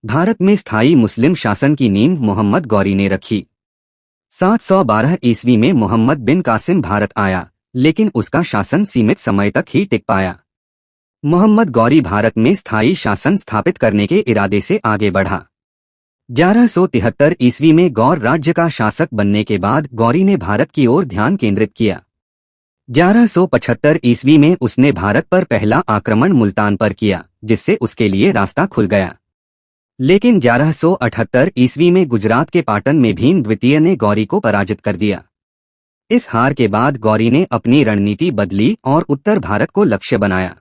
भारत में स्थायी मुस्लिम शासन की नींव मोहम्मद गौरी ने रखी। 712 ईस्वी में मोहम्मद बिन कासिम भारत आया, लेकिन उसका शासन सीमित समय तक ही टिक पाया। मोहम्मद गौरी भारत में स्थायी शासन स्थापित करने के इरादे से आगे बढ़ा। 1173 ईस्वी में गौर राज्य का शासक बनने के बाद गौरी ने भारत की ओर ध्यान केंद्रित किया। 1175 ईस्वी में उसने भारत पर पहला आक्रमण मुल्तान पर किया, जिससे उसके लिए रास्ता खुल गया। लेकिन 1178 ईस्वी में गुजरात के पाटन में भीम द्वितीय ने गौरी को पराजित कर दिया। इस हार के बाद गौरी ने अपनी रणनीति बदली और उत्तर भारत को लक्ष्य बनाया।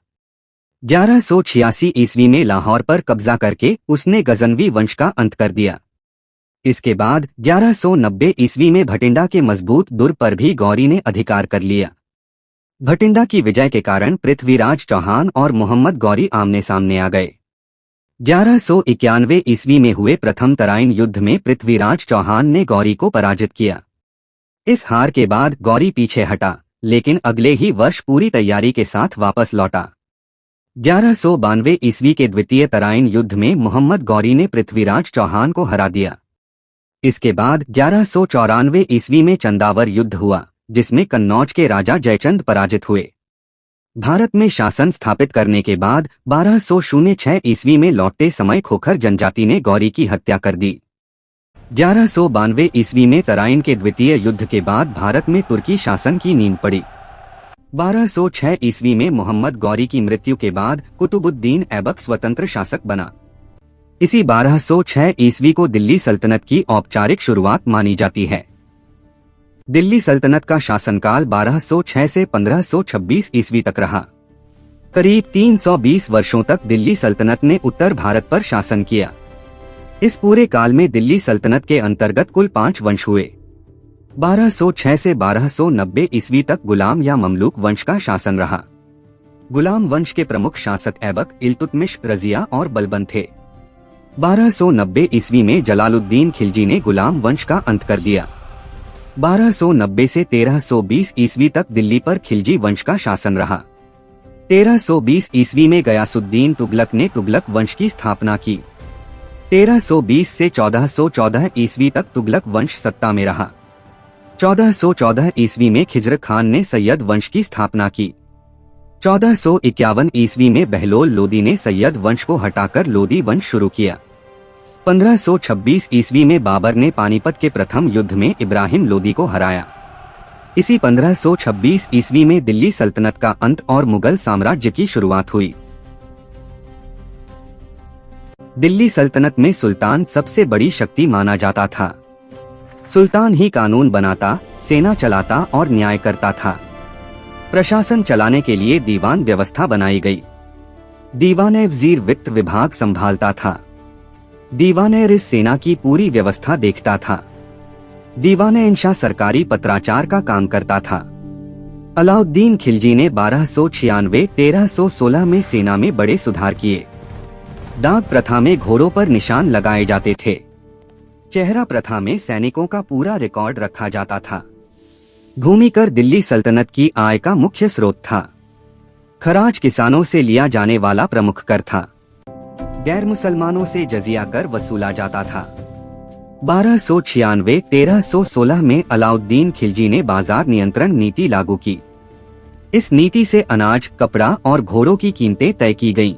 1186 ईस्वी में लाहौर पर कब्जा करके उसने गजनवी वंश का अंत कर दिया। इसके बाद 1190 ईस्वी में भटिंडा के मजबूत दुर्ग पर भी गौरी ने अधिकार कर लिया। भटिंडा की विजय के कारण पृथ्वीराज चौहान और मोहम्मद गौरी आमने सामने आ गए। 1191 ईस्वी में हुए प्रथम तराइन युद्ध में पृथ्वीराज चौहान ने गौरी को पराजित किया। इस हार के बाद गौरी पीछे हटा, लेकिन अगले ही वर्ष पूरी तैयारी के साथ वापस लौटा। 1192 ईस्वी के द्वितीय तराइन युद्ध में मोहम्मद गौरी ने पृथ्वीराज चौहान को हरा दिया। इसके बाद 1194 ईस्वी में चंदावर युद्ध हुआ, जिसमें कन्नौज के राजा जयचंद पराजित हुए। भारत में शासन स्थापित करने के बाद 1206 ईस्वी में लौटते समय खोखर जनजाति ने गौरी की हत्या कर दी। 1192 ईस्वी में तराइन के द्वितीय युद्ध के बाद भारत में तुर्की शासन की नींव पड़ी। 1206 ईस्वी में मोहम्मद गौरी की मृत्यु के बाद कुतुबुद्दीन ऐबक स्वतंत्र शासक बना। इसी 1206 ईस्वी को दिल्ली सल्तनत की औपचारिक शुरुआत मानी जाती है। दिल्ली सल्तनत का शासनकाल 1206 से 1526 ईस्वी तक रहा। करीब 320 वर्षों तक दिल्ली सल्तनत ने उत्तर भारत पर शासन किया। इस पूरे काल में दिल्ली सल्तनत के अंतर्गत कुल 5 वंश हुए। 1206 से 1290 ईस्वी तक गुलाम या ममलूक वंश का शासन रहा। गुलाम वंश के प्रमुख शासक ऐबक, इल्तुतमिश, रजिया और बलबन थे। 1290 ईस्वी में जलालुद्दीन खिलजी ने गुलाम वंश का अंत कर दिया। 1290 से 1320 ईस्वी तक दिल्ली पर खिलजी वंश का शासन रहा। 1320 ईस्वी में गयासुद्दीन तुगलक ने तुगलक वंश की स्थापना की। 1320 से 1414 ईस्वी तक तुगलक वंश सत्ता में रहा। 1414 ईस्वी में खिज्र खान ने सैयद वंश की स्थापना की। 1451 ईस्वी में बहलोल लोदी ने सैयद वंश को हटाकर लोदी वंश शुरू किया। 1526 ईस्वी में बाबर ने पानीपत के प्रथम युद्ध में इब्राहिम लोदी को हराया। इसी 1526 ईस्वी में दिल्ली सल्तनत का अंत और मुगल साम्राज्य की शुरुआत हुई। दिल्ली सल्तनत में सुल्तान सबसे बड़ी शक्ति माना जाता था। सुल्तान ही कानून बनाता, सेना चलाता और न्याय करता था। प्रशासन चलाने के लिए दीवान व्यवस्था बनाई गई। दीवान-ए-वजीर वित्त विभाग संभालता था। दीवान-ए-रिज़ सेना की पूरी व्यवस्था देखता था। दीवान-ए-इंशा सरकारी पत्राचार का काम करता था। अलाउद्दीन खिलजी ने 1296-1316 में सेना में बड़े सुधार किए। दाग प्रथा में घोड़ों पर निशान लगाए जाते थे। चेहरा प्रथा में सैनिकों का पूरा रिकॉर्ड रखा जाता था। भूमि कर दिल्ली सल्तनत की आय का मुख्य स्रोत था। खराज किसानों से लिया जाने वाला प्रमुख कर था। गैर मुसलमानों से जजिया कर वसूला जाता था। 1296-1316 में अलाउद्दीन खिलजी ने बाजार नियंत्रण नीति लागू की। इस नीति से अनाज, कपड़ा और घोड़ों की कीमतें तय की गईं।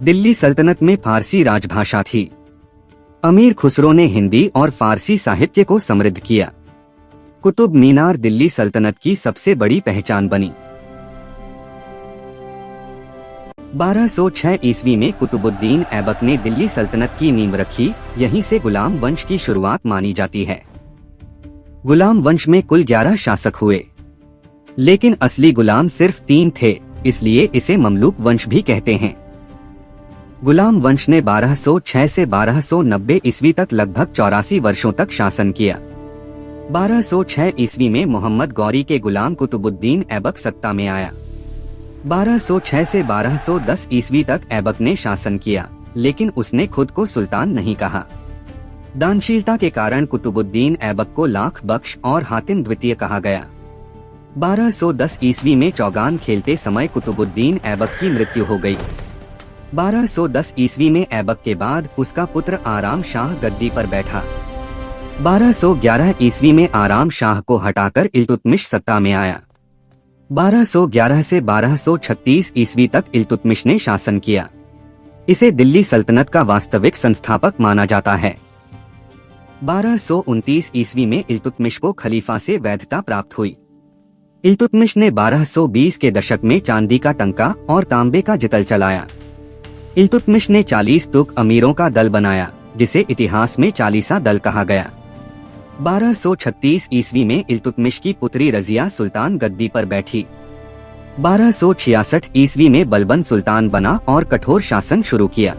दिल्ली सल्तनत में फारसी राजभाषा थी। अमीर खुसरो ने हिंदी और फारसी साहित्य को समृद्ध किया। कुतुब मीनार दिल्ली सल्तनत की सबसे बड़ी पहचान बनी। 1206 ईस्वी में कुतुबुद्दीन ऐबक ने दिल्ली सल्तनत की नींव रखी। यहीं से गुलाम वंश की शुरुआत मानी जाती है। गुलाम वंश में कुल 11 शासक हुए, लेकिन असली गुलाम सिर्फ 3 थे, इसलिए इसे ममलूक वंश भी कहते हैं। गुलाम वंश ने 1206 से 1290 ईस्वी तक लगभग 84 वर्षों तक शासन किया। 1206 ईस्वी में मोहम्मद गौरी के गुलाम कुतुबुद्दीन ऐबक सत्ता में आया। 1206 से 1210 ईस्वी तक ऐबक ने शासन किया, लेकिन उसने खुद को सुल्तान नहीं कहा। दानशीलता के कारण कुतुबुद्दीन ऐबक को लाख बख्श और हातिम द्वितीय कहा गया। 1210 ईस्वी में चौगान खेलते समय कुतुबुद्दीन ऐबक की मृत्यु हो गई। 1210 ईस्वी में ऐबक के बाद उसका पुत्र आराम शाह गद्दी पर बैठा। 1211 ईस्वी में आराम शाह को हटाकर इल्तुतमिश सत्ता में आया। 1211 से 1236 ईस्वी तक इल्तुतमिश ने शासन किया। इसे दिल्ली सल्तनत का वास्तविक संस्थापक माना जाता है। 1229 ईस्वी में इल्तुतमिश को खलीफा से वैधता प्राप्त हुई। इल्तुतमिश ने 1220 के दशक में चांदी का टंका और तांबे का जितल चलाया। इल्तुतमिश ने 40 तुर्क अमीरों का दल बनाया, जिसे इतिहास में चालीसा दल कहा गया। 1236 ईस्वी में इल्तुतमिश की पुत्री रजिया सुल्तान गद्दी पर बैठी। 1266 ईस्वी में बलबन सुल्तान बना और कठोर शासन शुरू किया।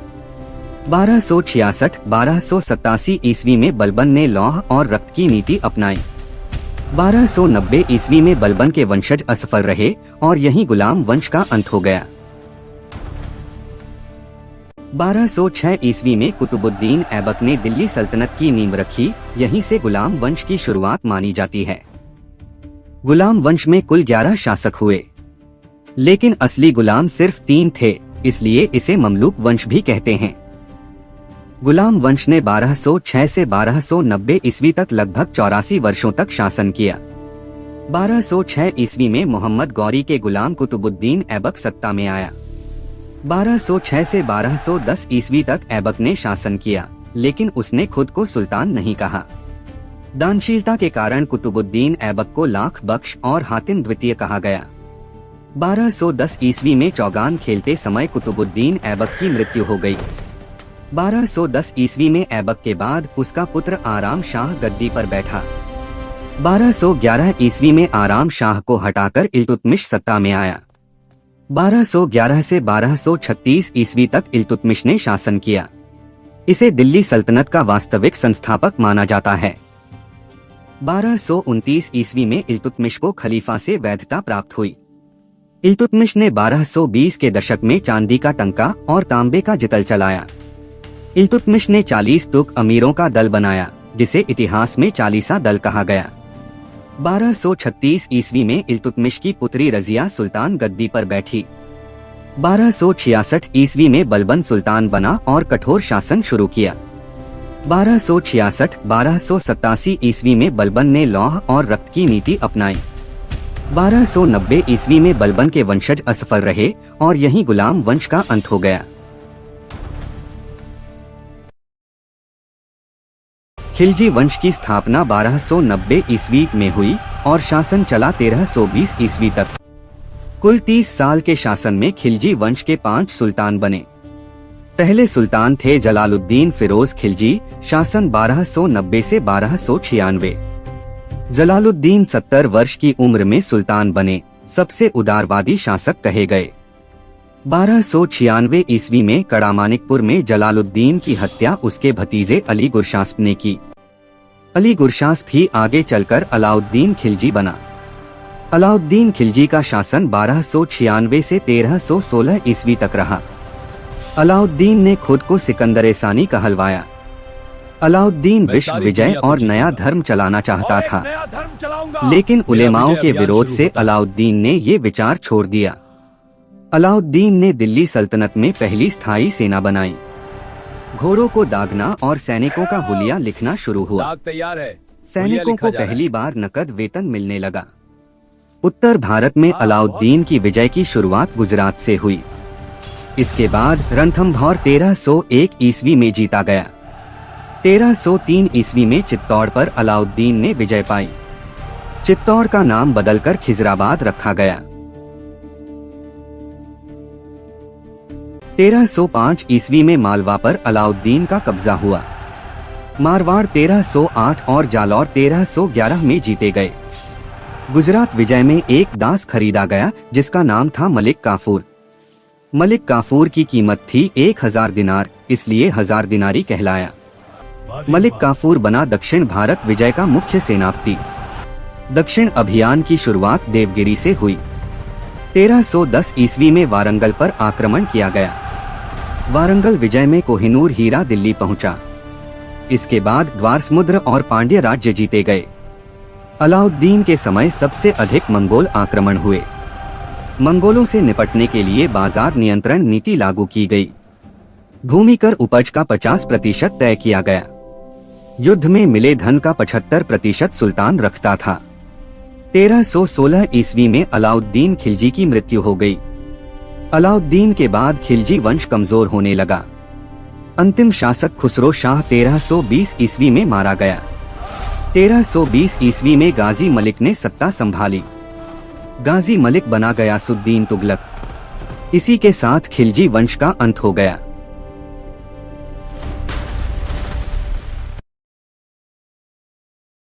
1286-1287 ईस्वी में बलबन ने लौह और रक्त की नीति अपनाई। 1290 ईस्वी में बलबन के वंशज असफल रहे और यहीं गुलाम वंश का अंत हो गया। 1206 ईस्वी में कुतुबुद्दीन ऐबक ने दिल्ली सल्तनत की नींव रखी। यहीं से गुलाम वंश की शुरुआत मानी जाती है। गुलाम वंश में कुल 11 शासक हुए, लेकिन असली गुलाम सिर्फ 3 थे, इसलिए इसे ममलूक वंश भी कहते हैं। गुलाम वंश ने 1206 से 1290 ईस्वी तक लगभग 84 वर्षों तक शासन किया। 1206 ईस्वी में मोहम्मद गौरी के गुलाम कुतुबुद्दीन ऐबक सत्ता में आया। 1206 से 1210 ईस्वी तक ऐबक ने शासन किया, लेकिन उसने खुद को सुल्तान नहीं कहा। दानशीलता के कारण कुतुबुद्दीन ऐबक को लाख बख्श और हातिम द्वितीय कहा गया। 1210 ईस्वी में चौगान खेलते समय कुतुबुद्दीन ऐबक की मृत्यु हो गई। 1210 ईस्वी में ऐबक के बाद उसका पुत्र आराम शाह गद्दी पर बैठा। 1211 ईस्वी में आराम शाह को हटाकर इल्तुतमिश सत्ता में आया। 1211 से 1236 ईस्वी तक इल्तुतमिश ने शासन किया। इसे दिल्ली सल्तनत का वास्तविक संस्थापक माना जाता है। 1229 ईस्वी में इल्तुतमिश को खलीफा से वैधता प्राप्त हुई। इल्तुतमिश ने 1220 के दशक में चांदी का टंका और तांबे का जितल चलाया। इल्तुतमिश ने 40 तुर्क अमीरों का दल बनाया, जिसे इतिहास में चालीसा दल कहा गया। 1236 ईस्वी में इल्तुतमिश की पुत्री रजिया सुल्तान गद्दी पर बैठी। 1266 ईस्वी में बलबन सुल्तान बना और कठोर शासन शुरू किया। 1266-1287 ईस्वी में बलबन ने लौह और रक्त की नीति अपनाई। 1290 ईस्वी में बलबन के वंशज असफल रहे और यहीं गुलाम वंश का अंत हो गया। खिलजी वंश की स्थापना 1290 ईस्वी में हुई और शासन चला 1320 ईस्वी तक। कुल 30 साल के शासन में खिलजी वंश के 5 सुल्तान बने। पहले सुल्तान थे जलालुद्दीन फिरोज खिलजी, शासन 1290 से 1296। जलालुद्दीन 70 वर्ष की उम्र में सुल्तान बने, सबसे उदारवादी शासक कहे गए। 1296 ईस्वी में कड़ामानिकपुर में जलालुद्दीन की हत्या उसके भतीजे अली गुरशास्प ने की। अली गुरशास्प ही आगे चलकर अलाउद्दीन खिलजी बना। अलाउद्दीन खिलजी का शासन 1296 से 1316 ईस्वी तक रहा। अलाउद्दीन ने खुद को सिकंदर सानी कहलवाया। अलाउद्दीन विश्व विजय और नया धर्म चलाना चाहता था, लेकिन उलेमाओं के विरोध से अलाउद्दीन ने ये विचार छोड़ दिया। अलाउद्दीन ने दिल्ली सल्तनत में पहली स्थायी सेना बनाई। घोड़ों को दागना और सैनिकों का हुलिया लिखना शुरू हुआ। तैयार है। सैनिकों को पहली बार नकद वेतन मिलने लगा। उत्तर भारत में अलाउद्दीन की विजय की शुरुआत गुजरात से हुई। इसके बाद रणथंभौर 1301 ईस्वी में जीता गया। 1303 ईस्वी में चित्तौड़ पर अलाउद्दीन ने विजय पाई। चित्तौड़ का नाम बदलकर खिजराबाद रखा गया। 1305 ईस्वी में मालवा पर अलाउद्दीन का कब्जा हुआ। मारवाड़ 1308 और जालौर 1311 में जीते गए। गुजरात विजय में एक दास खरीदा गया जिसका नाम था मलिक काफूर। मलिक काफूर की कीमत थी 1000 दिनार, इसलिए 1000 दिनारी कहलाया। मलिक काफूर बना दक्षिण भारत विजय का मुख्य सेनापति। दक्षिण अभियान की शुरुआत देवगिरी से हुई। 1310 ईस्वी में वारंगल पर आक्रमण किया गया। वारंगल विजय में कोहिनूर हीरा दिल्ली पहुंचा। इसके बाद द्वार समुद्र और पांड्य राज्य जीते गए। अलाउद्दीन के समय सबसे अधिक मंगोल आक्रमण हुए। मंगोलों से निपटने के लिए बाजार नियंत्रण नीति लागू की गई। भूमि कर उपज का 50% तय किया गया। युद्ध में मिले धन का 75% सुल्तान रखता था। 1316 ईस्वी में अलाउद्दीन खिलजी की मृत्यु हो गई। अलाउद्दीन के बाद खिलजी वंश कमजोर होने लगा। अंतिम शासक खुसरो शाह 1320 ईस्वी में मारा गया। 1320 ईस्वी में गाजी मलिक ने सत्ता संभाली। गाजी मलिक बना गयासुद्दीन तुगलक। इसी के साथ खिलजी वंश का अंत हो गया।